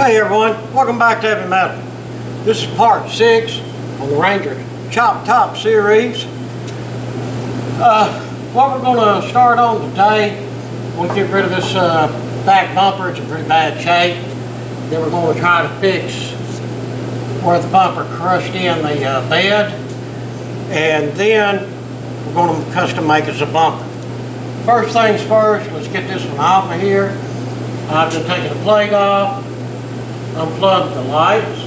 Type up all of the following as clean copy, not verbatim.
Hey everyone, welcome back to Heavy Metal. This is part 6 on the Ranger Chop Top series. What we're going to start on today, we'll get rid of this back bumper. It's in pretty bad shape. Then we're going to try to fix where the bumper crushed in the bed, and then we're going to custom make us a bumper. First things first, let's get this one off of here. I've been taking the plate off, unplugged the lights,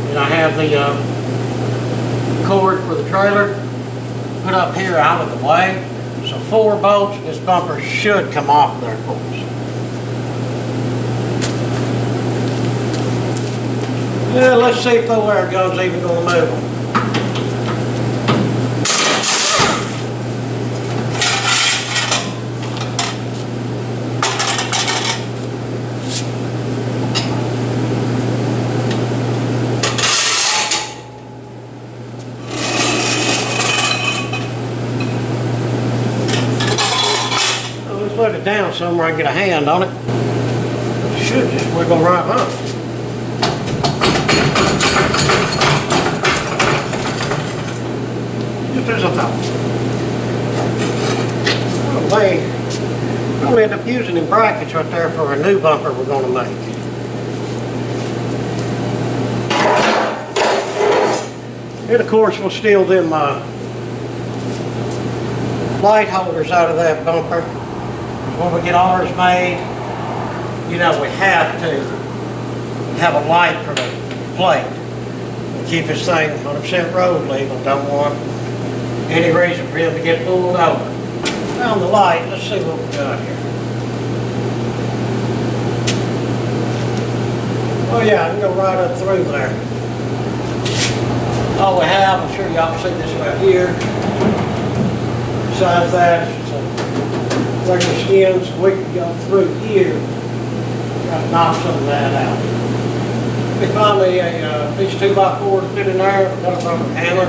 and I have the cord for the trailer put up here out of the way. So 4 bolts, this bumper should come off there for us. Yeah, let's see if the wire gun's even going to move them. Let it down somewhere and get a hand on it. It should just wiggle right up. Just as a thought. Oh, we're going to end up using them brackets right there for a new bumper we're going to make. And of course we'll steal them light holders out of that bumper. When we get ours made, you know, we have to have a light for the plate. Keep this thing 100% road legal. Don't want any reason for him to get pulled over. Found the light. Let's see what we got here. Oh yeah, I can go right up through there. All we have, I'm sure y'all can see this right here. Besides that, regular skins, we can go through here, try to knock some of that out. We finally a piece 2x4 to fit in there. We've got a rubber hammer.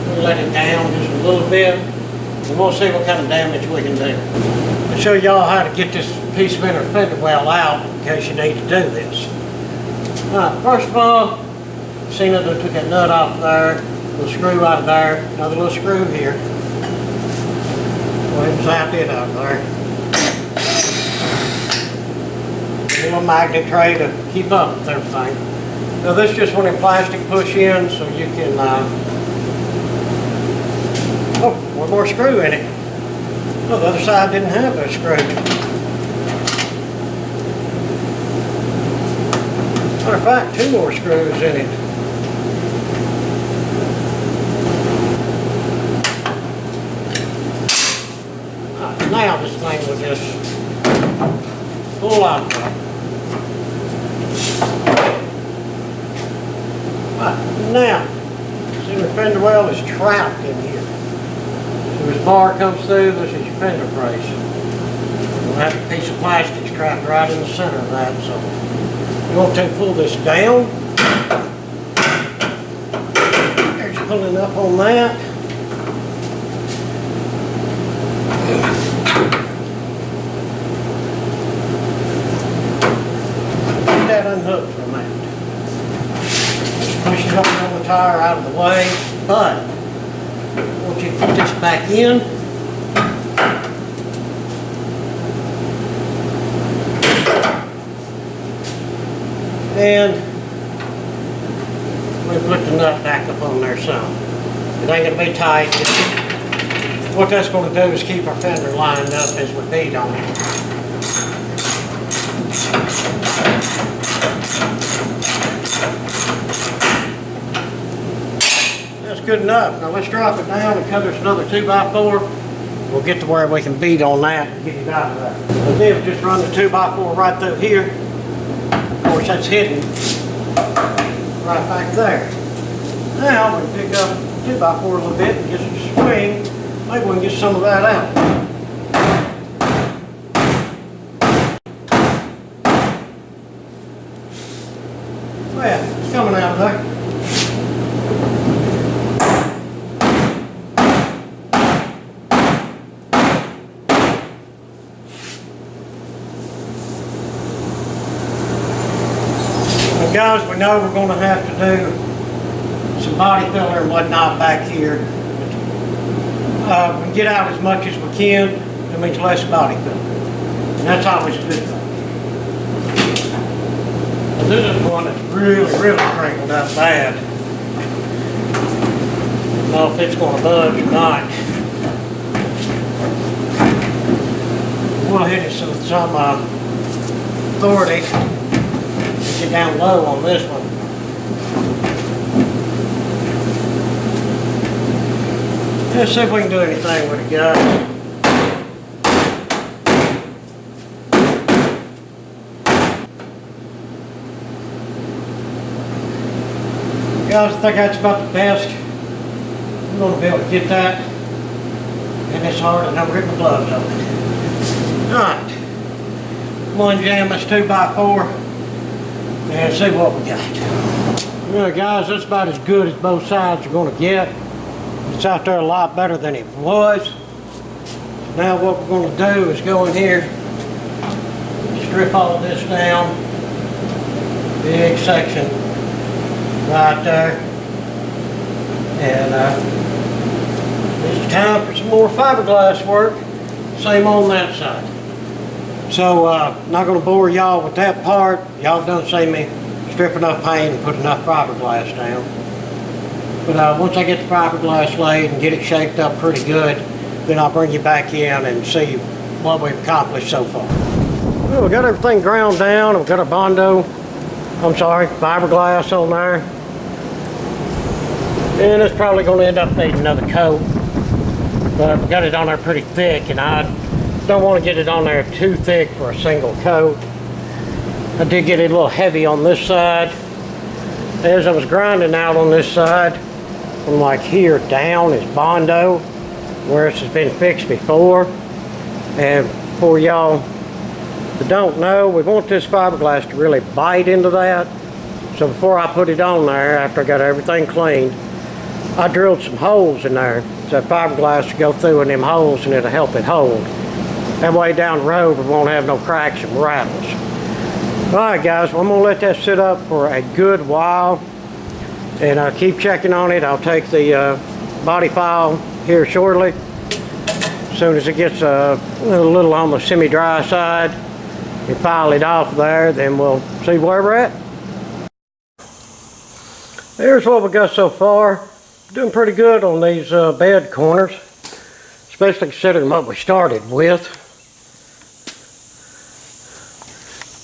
We'll let it down just a little bit, and we'll see what kind of damage we can do. I'll show y'all how to get this piece of inner fender well out in case you need to do this. Alright, first of all, seen that I took that nut off there, little screw out of there, another little screw here. Go ahead and zap it out there. A little magnet tray to keep up with everything. Now this is just one of them plastic push-ins, so you can, oh, one more screw in it. Oh, the other side didn't have that screw. Matter of fact, 2 more screws in it. Now this thing will just pull out. Right, now, see the fender well is trapped in here. So this bar comes through, this is your fender brace. We'll have a piece of plastic trapped right in the center of that. So you want to pull this down. There's pulling up on that. Unhooked from that. Just push it up on the tire out of the way, but I want you to put this back in. And we've put the nut back up on there some. It ain't going to be tight. What that's going to do is keep our fender lined up as we beat on it. That's good enough. Now let's drop it down and cut us another 2x4. We'll get to where we can beat on that and get it out of there. And then just run the 2x4 right through here. Of course that's hidden right back there. Now we can pick up the 2x4 a little bit and get some swing. Maybe we can get some of that out. Well, it's coming out of there. Guys, we know we're going to have to do some body filler and whatnot back here. We get out as much as we can. That means less body filler. And that's always a good thing. This is one that's really crinkled up bad. I don't know if it's going to budge or not. We'll hit it with some authority. Get down low on this one. Let's see if we can do anything with it, guys. Guys, I think that's about the best. I'm going to be able to get that. And it's hard and I'm ripping my gloves on it. Alright. I'm going to jam this 2x4 and see what we got. Well, guys, that's about as good as both sides are going to get. It's out there a lot better than it was. Now what we're going to do is go in here, strip all of this down. Big section right there. And it's time for some more fiberglass work. Same on that side. So not going to bore y'all with that part. Y'all done see me strip enough paint and put enough fiberglass down. But once I get the fiberglass laid and get it shaped up pretty good, then I'll bring you back in and see what we've accomplished so far. Well, we got everything ground down. We've got our fiberglass on there. And it's probably going to end up needing another coat. But we got it on there pretty thick, and I don't want to get it on there too thick for a single coat. I did get it a little heavy on this side. As I was grinding out on this side, from like here down is Bondo, where this has been fixed before. And for y'all that don't know, we want this fiberglass to really bite into that. So before I put it on there, after I got everything cleaned, I drilled some holes in there so that fiberglass will go through in them holes and it'll help it hold. That way down the road we won't have no cracks and rattles. Alright guys, well, I'm going to let that sit up for a good while. And I'll keep checking on it. I'll take the body file here shortly. As soon as it gets a little on the semi-dry side, and file it off there, then we'll see where we're at. Here's what we got so far. Doing pretty good on these bed corners, especially considering what we started with.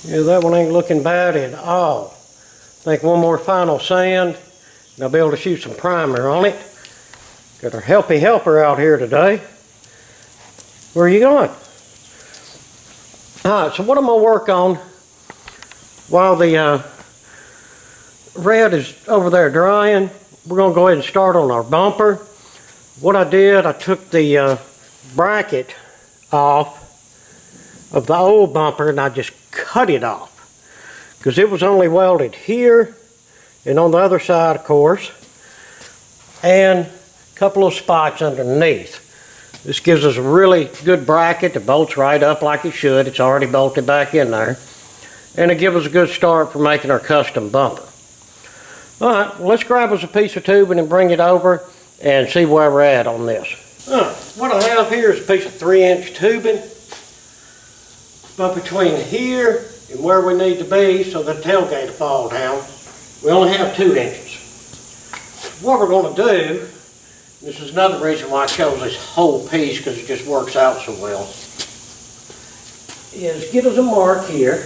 Yeah, that one ain't looking bad at all. I think one more final sand, and I'll be able to shoot some primer on it. Got our healthy helper out here today. Where are you going? Alright, so what I'm going to work on while the red is over there drying, we're going to go ahead and start on our bumper. What I did, I took the bracket off of the old bumper and I just cut it off because it was only welded here and on the other side, of course, and a couple of spots underneath. This gives us a really good bracket that bolts right up like it should. It's already bolted back in there, and it gives us a good start for making our custom bumper. Alright, well, let's grab us a piece of tubing and bring it over and see where we're at on this. What I have here is a piece of 3-inch tubing. But between here and where we need to be so the tailgate will fall down, we only have 2 inches. What we're going to do, this is another reason why I chose this whole piece because it just works out so well, is get us a mark here.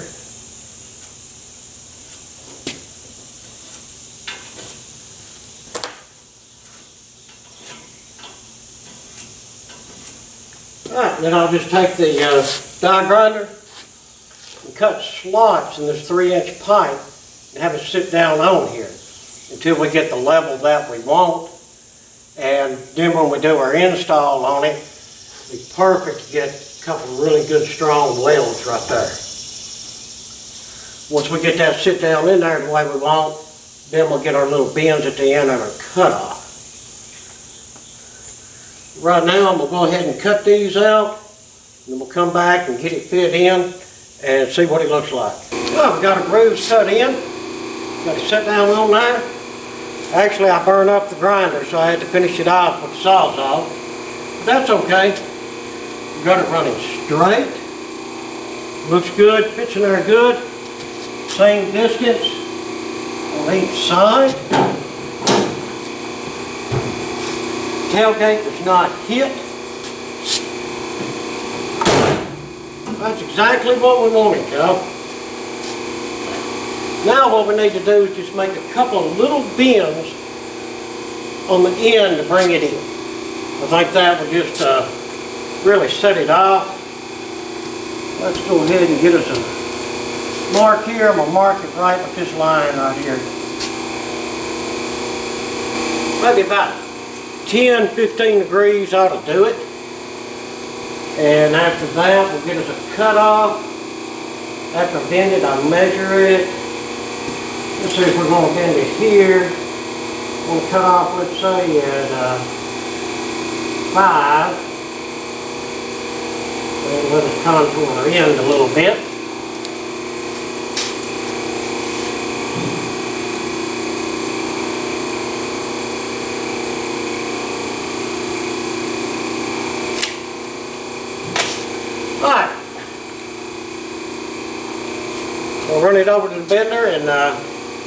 Alright, then I'll just take the die grinder and cut slots in this 3-inch pipe and have it sit down on here until we get the level that we want. And then when we do our install on it, it's perfect to get a couple of really good strong welds right there. Once we get that sit down in there the way we want, then we'll get our little bends at the end of our cutoff. Right now I'm going to go ahead and cut these out, and then we'll come back and get it fit in and see what it looks like. Well, we've got our grooves cut in. Got to sit down on there. Actually, I burned up the grinder, so I had to finish it off with the Sawzall. But that's okay. Got it running straight. Looks good, fits in there good. Same distance on each side. Tailgate was not hit. That's exactly what we wanted, Joe. Now what we need to do is just make a couple of little bends on the end to bring it in. I think that will just really set it off. Let's go ahead and get us a mark here. I'm going to mark it right with this line right here. Maybe about 10-15 degrees ought to do it. And after that, we'll get us a cutoff. After I bend it, I measure it. Let's see if we're going to bend it here. We'll cut off, let's say, at 5. And let us contour our end a little bit. Alright. We'll run it over to the bender and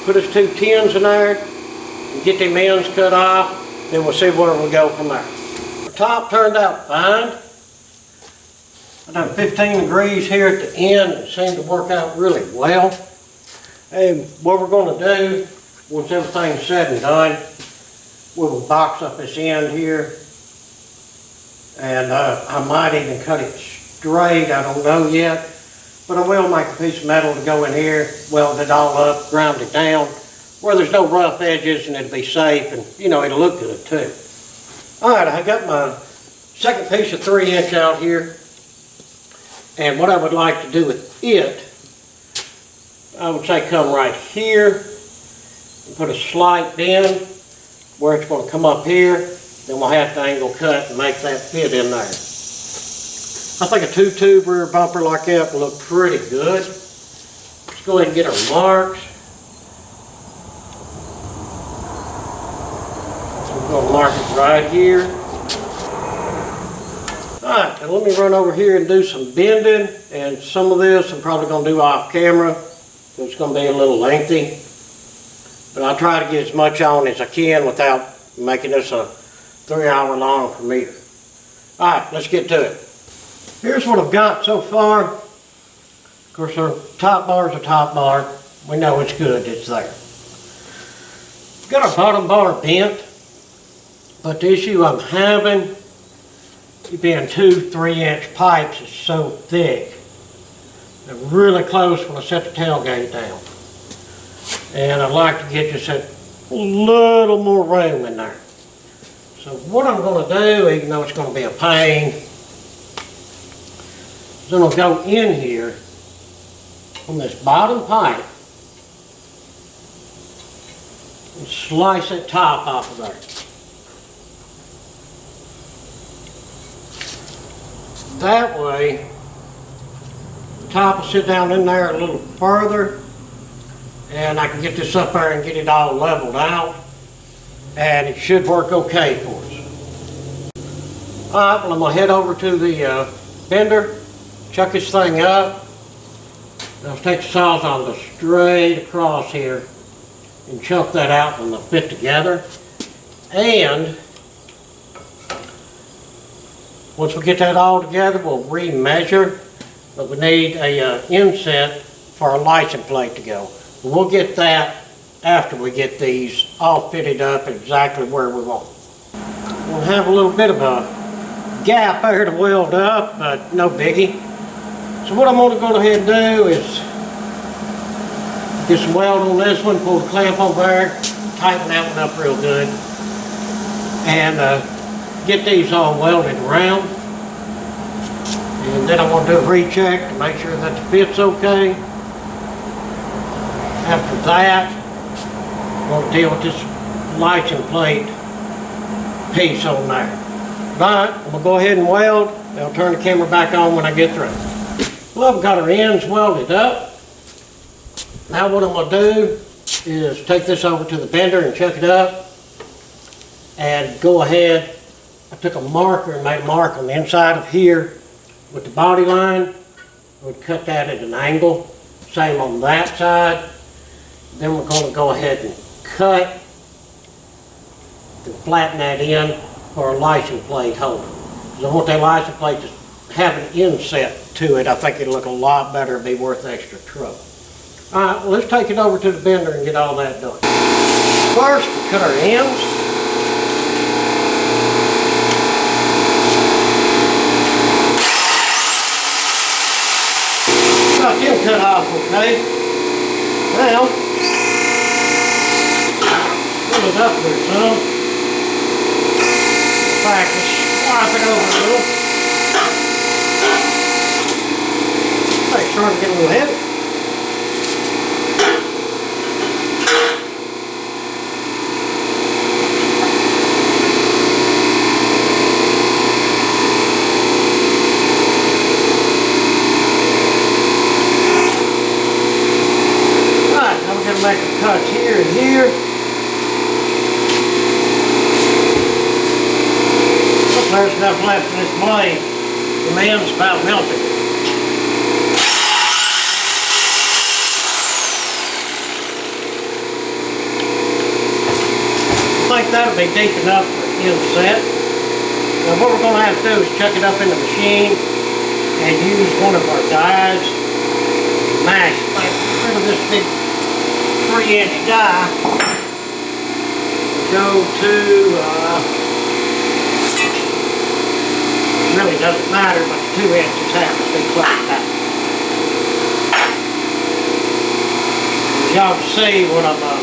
put us 2 tins in there and get them ends cut off. Then we'll see where we go from there. The top turned out fine. I done 15 degrees here at the end. It seemed to work out really well. And what we're going to do, once everything's said and done, we will box up this end here. And I might even cut it straight, I don't know yet. But I will make a piece of metal to go in here, weld it all up, ground it down, where there's no rough edges and it'll be safe and, you know, it'll look good too. Alright, I got my second piece of 3" out here. And what I would like to do with it, I would say come right here and put a slight bend where it's going to come up here. Then we'll have to angle cut and make that fit in there. I think a 2-tube rear bumper like that will look pretty good. Let's go ahead and get our marks. So we're going to mark it right here. Alright, now let me run over here and do some bending. And some of this I'm probably going to do off camera. So it's going to be a little lengthy. But I'll try to get as much on as I can without making this a 3-hour long premiere. Alright, let's get to it. Here's what I've got so far. Of course, our top bar is a top bar. We know it's good, it's there. We've got our bottom bar bent, but the issue I'm having, it being 2-3" pipes, is so thick. They're really close when I set the tailgate down. And I'd like to get just a little more room in there. So what I'm going to do, even though it's going to be a pain, then I'll go in here on this bottom pipe and slice that top off of there. That way, the top will sit down in there a little further and I can get this up there and get it all leveled out and it should work okay for us. Alright, well I'm going to head over to the bender. Chuck this thing up. I'll take the Sawzall and go straight across here and chunk that out and they'll fit together. And once we get that all together, we'll re-measure, but we need a inset for our license plate to go. We'll get that after we get these all fitted up exactly where we want. We'll have a little bit of a gap there to weld up, but no biggie. So what I'm going to go ahead and do is get some weld on this one, pull the clamp over there, tighten that one up real good, and get these all welded around. And then I want to do a recheck to make sure that the fit's okay. After that, I'm going to deal with this license plate piece on there. Right, I'm going to go ahead and weld. I'll turn the camera back on when I get through. Well, I've got our ends welded up. Now what I'm going to do is take this over to the bender and chuck it up, and go ahead. I took a marker and made a mark on the inside of here with the body line. I would cut that at an angle. Same on that side. Then we're going to go ahead and cut and flatten that in for a license plate holder. Because I want that license plate to have an inset to it. I think it'll look a lot better and be worth the extra trouble. Alright, well, let's take it over to the bender and get all that done. First, we cut our ends. Got them cut off okay. Now, pull it up there some. Practice, wipe it over a little. It's starting to get a little heavy. Make the cuts here and here. Look, there's enough left in this blade. The end's about melted. I think that'll be deep enough for an inset. Now what we're going to have to do is chuck it up in the machine and use one of our dies, mash it. Get rid of this big 3-inch die. Go to, really doesn't matter, but the 2 inches happens to be close to that. As y'all can see what I'm up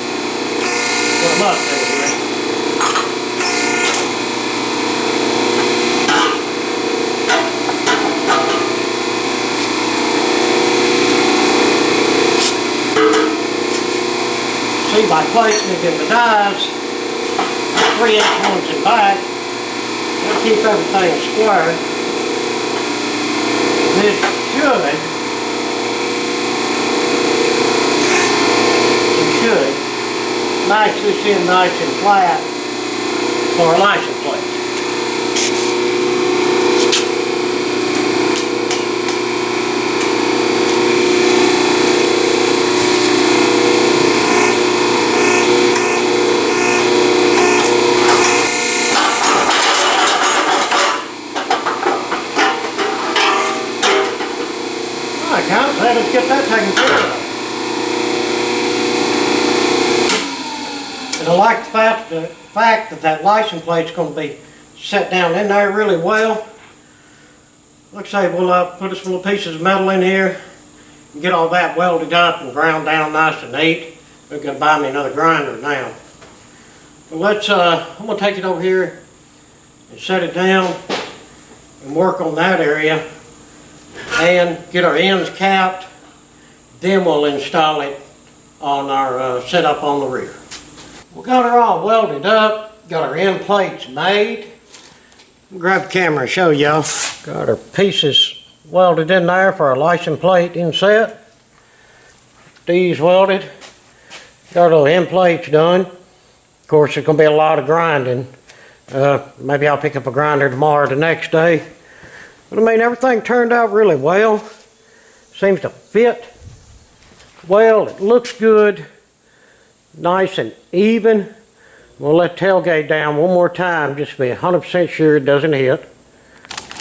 to here. See, by placing it in the dies, 3-inch ones in back, it'll keep everything square. This should match this in nice and flat for a license plate. Let's get that taken care of. And I like the fact that that license plate's going to be set down in there really well. Like I say, we'll put us little pieces of metal in here and get all that welded up and ground down nice and neat. We're going to buy me another grinder now. But let's, I'm going to take it over here and set it down and work on that area and get our ends capped. Then we'll install it on our setup on the rear. We got her all welded up, got our end plates made. Grab the camera and show y'all. Got our pieces welded in there for our license plate inset. These welded. Got our little end plates done. Of course, there's going to be a lot of grinding. Maybe I'll pick up a grinder tomorrow or the next day. But I mean, everything turned out really well. Seems to fit well. It looks good. Nice and even. We'll let tailgate down one more time just to be 100% sure it doesn't hit.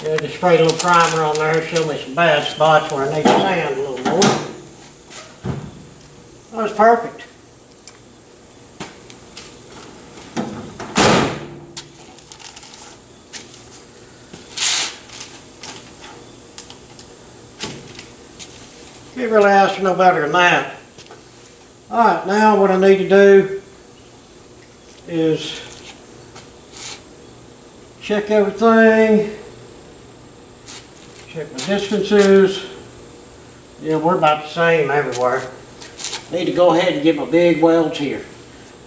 Yeah, just sprayed a little primer on there, show me some bad spots where I need to sand a little more. That was perfect. Can't really ask for no better than that. Alright, now what I need to do is check everything, check my distances. Yeah, we're about the same everywhere. Need to go ahead and get my big welds here.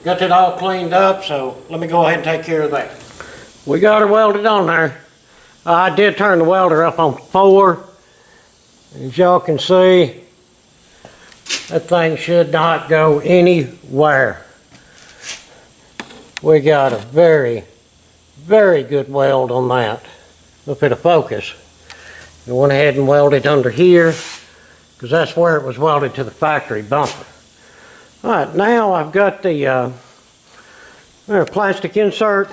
Got that all cleaned up, so let me go ahead and take care of that. We got her welded on there. I did turn the welder up on 4. As y'all can see, That thing should not go anywhere. We got a very, very good weld on that. Look at the focus. We went ahead and welded under here because that's where it was welded to the factory bumper. All right, now I've got the plastic insert.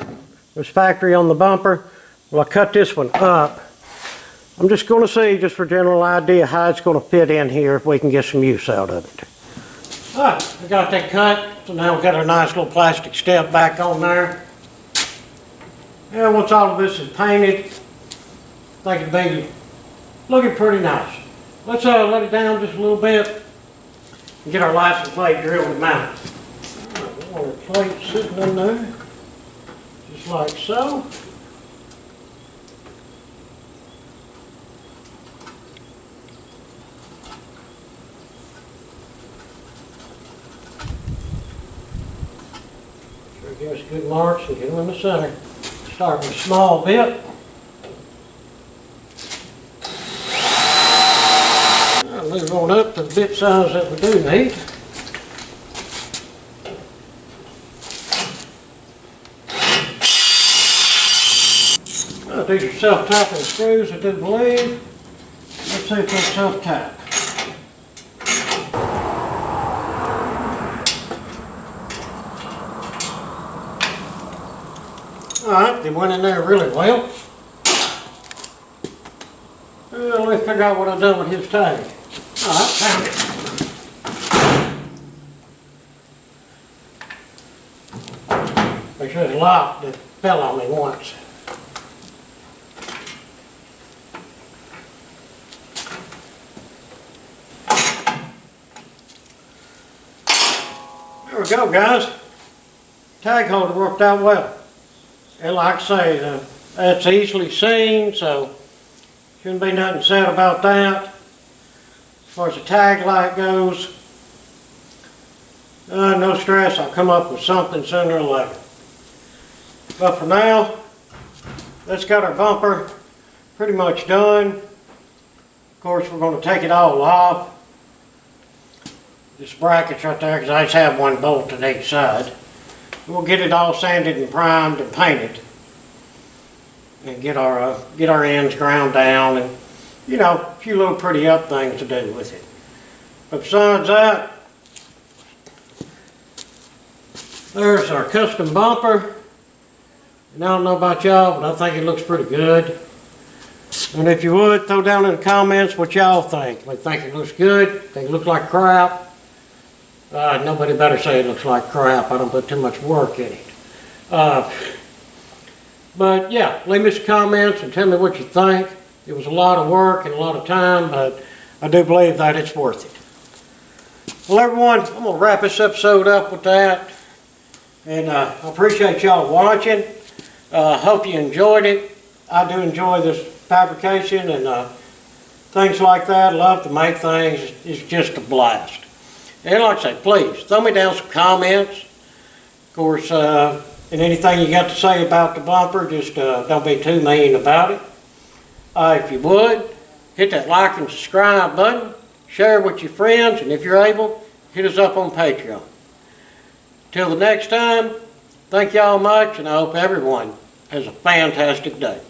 This factory on the bumper. Well, I cut this one up. I'm just going to see, just for general idea, how it's going to fit in here if we can get some use out of it. All right, we got that cut. So now we've got our nice little plastic step back on there. Yeah, once all of this is painted, I think it'll be looking pretty nice. Let's let it down just a little bit and get our license plate drilled and mounted. All right, our plate sitting in there, just like so. Give us good marks and get them in the center. Start with a small bit. I'll move on up to the bit size that we do need. These are self-tapping screws, I do believe. Let's see if they're self-tap. Alright, they went in there really well. Let me figure out what I've done with his tag. Alright, found it. Make sure it's locked. It fell on me once. There we go, guys. Tag holder worked out well. And like I say, that's easily seen, so shouldn't be nothing said about that. As far as the tag light goes, no stress, I'll come up with something sooner or later. But for now, that's got our bumper pretty much done. Of course, we're going to take it all off. This bracket's right there because I just have one bolt on each side. We'll get it all sanded and primed and painted, and get our ends ground down, and you know, a few little pretty up things to do with it. But besides that, there's our custom bumper. And I don't know about y'all, but I think it looks pretty good. And if you would, throw down in the comments what y'all think. If you think it looks good, think it looks like crap. Nobody better say it looks like crap. I don't put too much work in it. But yeah, leave me some comments and tell me what you think. It was a lot of work and a lot of time, but I do believe that it's worth it. Well, everyone, I'm going to wrap this episode up with that. And I appreciate y'all watching. Hope you enjoyed it. I do enjoy this fabrication and things like that. Love to make things. It's just a blast. And like I say, please, throw me down some comments. Of course, and anything you got to say about the bumper, just don't be too mean about it. If you would, hit that like and subscribe button. Share it with your friends, and if you're able, hit us up on Patreon. Till the next time, thank y'all much, and I hope everyone has a fantastic day.